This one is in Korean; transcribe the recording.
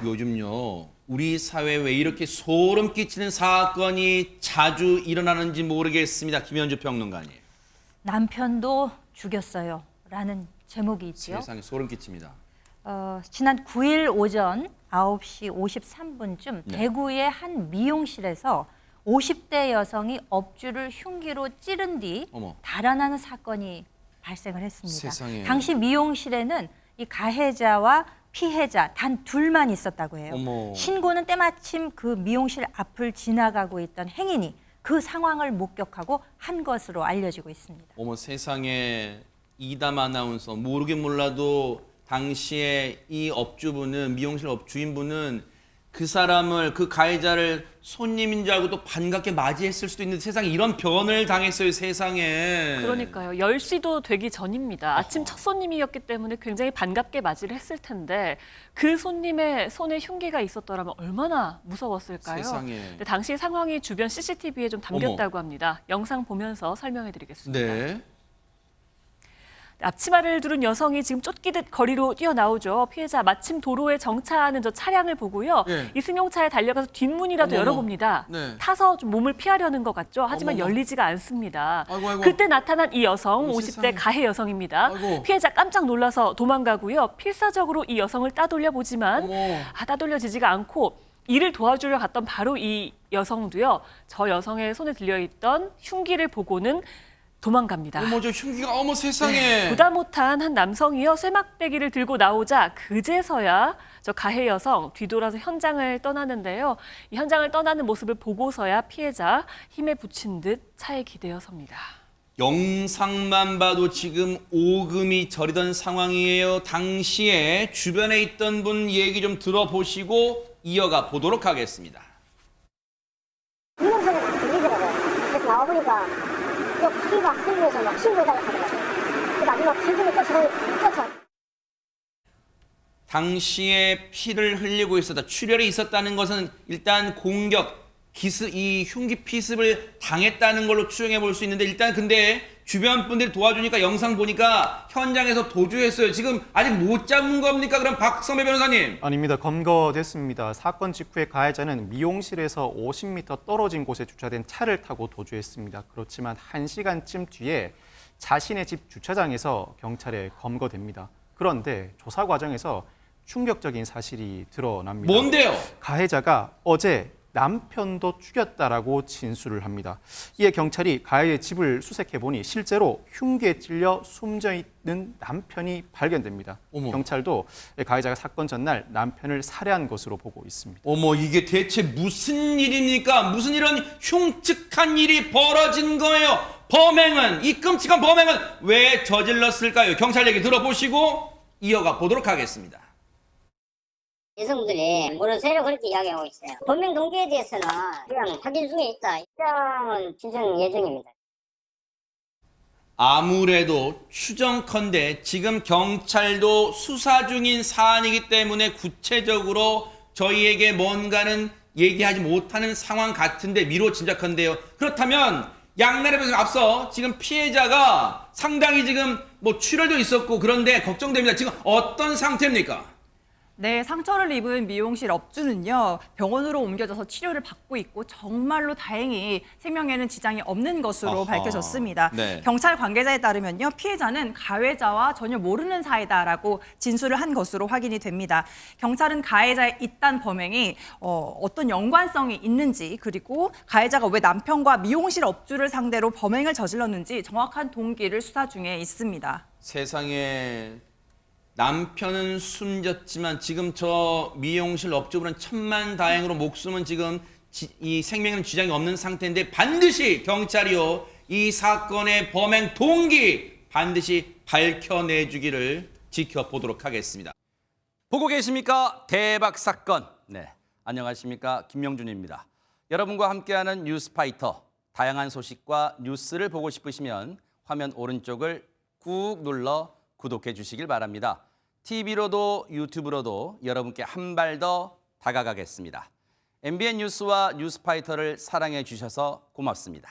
요즘요, 우리 사회에 왜 이렇게 소름 끼치는 사건이 자주 일어나는지 모르겠습니다. 김현주 평론가님. 남편도 죽였어요. 라는 제목이 있죠. 세상에 소름 끼칩니다. 지난 9일 오전 9시 53분쯤 네. 대구의 한 미용실에서 50대 여성이 업주를 흉기로 찌른 뒤 어머. 달아나는 사건이 발생을 했습니다. 세상에. 당시 미용실에는 이 가해자와 피해자 단 둘만 있었다고 해요. 어머. 신고는 때마침 그 미용실 앞을 지나가고 있던 행인이 그 상황을 목격하고 한 것으로 알려지고 있습니다. 어머 세상에, 이담 아나운서 모르긴 몰라도 당시에 이 업주분은, 미용실 주인분은 그 사람을, 그 가해자를 손님인 줄 알고 또 반갑게 맞이했을 수도 있는데 세상에 이런 변을 당했어요. 세상에. 그러니까요. 10시도 되기 전입니다. 아침 첫 손님이었기 때문에 굉장히 반갑게 맞이를 했을 텐데 그 손님의 손에 흉기가 있었더라면 얼마나 무서웠을까요? 세상에. 근데 당시 상황이 주변 CCTV에 좀 담겼다고 합니다. 영상 보면서 설명해드리겠습니다. 네. 앞치마를 두른 여성이 지금 쫓기듯 거리로 뛰어나오죠. 피해자 마침 도로에 정차하는 저 차량을 보고요. 네. 이 승용차에 달려가서 뒷문이라도 어머머. 열어봅니다. 네. 타서 좀 몸을 피하려는 것 같죠. 하지만 어머머. 열리지가 않습니다. 아이고, 아이고. 그때 나타난 이 여성, 어머, 50대 세상에. 가해 여성입니다. 아이고. 피해자 깜짝 놀라서 도망가고요. 필사적으로 이 여성을 따돌려 보지만 어머. 따돌려지지가 않고 이를 도와주려 갔던 바로 이 여성도요. 저 여성의 손에 들려있던 흉기를 보고는 도망갑니다. 어머 저 흉기가, 어머 세상에. 보다 못한 한 남성이요 쇠막대기를 들고 나오자 그제서야 저 가해 여성 뒤돌아서 현장을 떠나는데요. 이 현장을 떠나는 모습을 보고서야 피해자 힘에 부친 듯 차에 기대어 섭니다. 영상만 봐도 지금 오금이 저리던 상황이에요. 당시에 주변에 있던 분 얘기 좀 들어보시고 이어가 보도록 하겠습니다. 이런 소리가 막 들리더라고요. 그래서 나와보니까 또 피가 흘리면서 막 신고해달라 하더라고요. 그 마지막 피금이 쫓아. 당시에 피를 흘리고 있었다, 출혈이 있었다는 것은 일단 공격, 이 흉기 피습을 당했다는 걸로 추정해 볼 수 있는데, 일단 근데 주변 분들이 도와주니까 영상 보니까 현장에서 도주했어요. 지금 아직 못 잡는 겁니까? 그럼 박성배 변호사님. 아닙니다. 검거됐습니다. 사건 직후에 가해자는 미용실에서 50m 떨어진 곳에 주차된 차를 타고 도주했습니다. 그렇지만 1시간쯤 뒤에 자신의 집 주차장에서 경찰에 검거됩니다. 그런데 조사 과정에서 충격적인 사실이 드러납니다. 뭔데요? 가해자가 어제 남편도 죽였다라고 진술을 합니다. 이에 경찰이 가해의 집을 수색해보니 실제로 흉기에 찔려 숨져 있는 남편이 발견됩니다. 어머. 경찰도 가해자가 사건 전날 남편을 살해한 것으로 보고 있습니다. 어머 이게 대체 무슨 일입니까? 무슨 이런 흉측한 일이 벌어진 거예요? 이 끔찍한 범행은 왜 저질렀을까요? 경찰 얘기 들어보시고 이어가 보도록 하겠습니다. 여성분들이 모르는 새로 그렇게 이야기하고 있어요. 범행 동기에 대해서는 그냥 확인 중에 있다. 입장은 진행 예정입니다. 아무래도 추정컨대 지금 경찰도 수사 중인 사안이기 때문에 구체적으로 저희에게 뭔가는 얘기하지 못하는 상황 같은데 미로 짐작컨대요. 그렇다면 양날의 앞서 지금 피해자가 상당히 지금 출혈도 있었고 그런데 걱정됩니다. 지금 어떤 상태입니까? 네, 상처를 입은 미용실 업주는요, 병원으로 옮겨져서 치료를 받고 있고 정말로 다행히 생명에는 지장이 없는 것으로 아하, 밝혀졌습니다. 네. 경찰 관계자에 따르면요, 피해자는 가해자와 전혀 모르는 사이다라고 진술을 한 것으로 확인이 됩니다. 경찰은 가해자의 이딴 범행이 어떤 연관성이 있는지, 그리고 가해자가 왜 남편과 미용실 업주를 상대로 범행을 저질렀는지 정확한 동기를 수사 중에 있습니다. 세상에, 남편은 숨졌지만 지금 저 미용실 업주분은 천만다행으로 목숨은 지금 이 생명에는 지장이 없는 상태인데 반드시 경찰이요 이 사건의 범행 동기 반드시 밝혀내주기를 지켜보도록 하겠습니다. 보고 계십니까? 대박 사건. 네, 안녕하십니까? 김명준입니다. 여러분과 함께하는 뉴스파이터. 다양한 소식과 뉴스를 보고 싶으시면 화면 오른쪽을 꾹 눌러 구독해 주시길 바랍니다. TV로도 유튜브로도 여러분께 한 발 더 다가가겠습니다. MBN 뉴스와 뉴스파이터를 사랑해 주셔서 고맙습니다.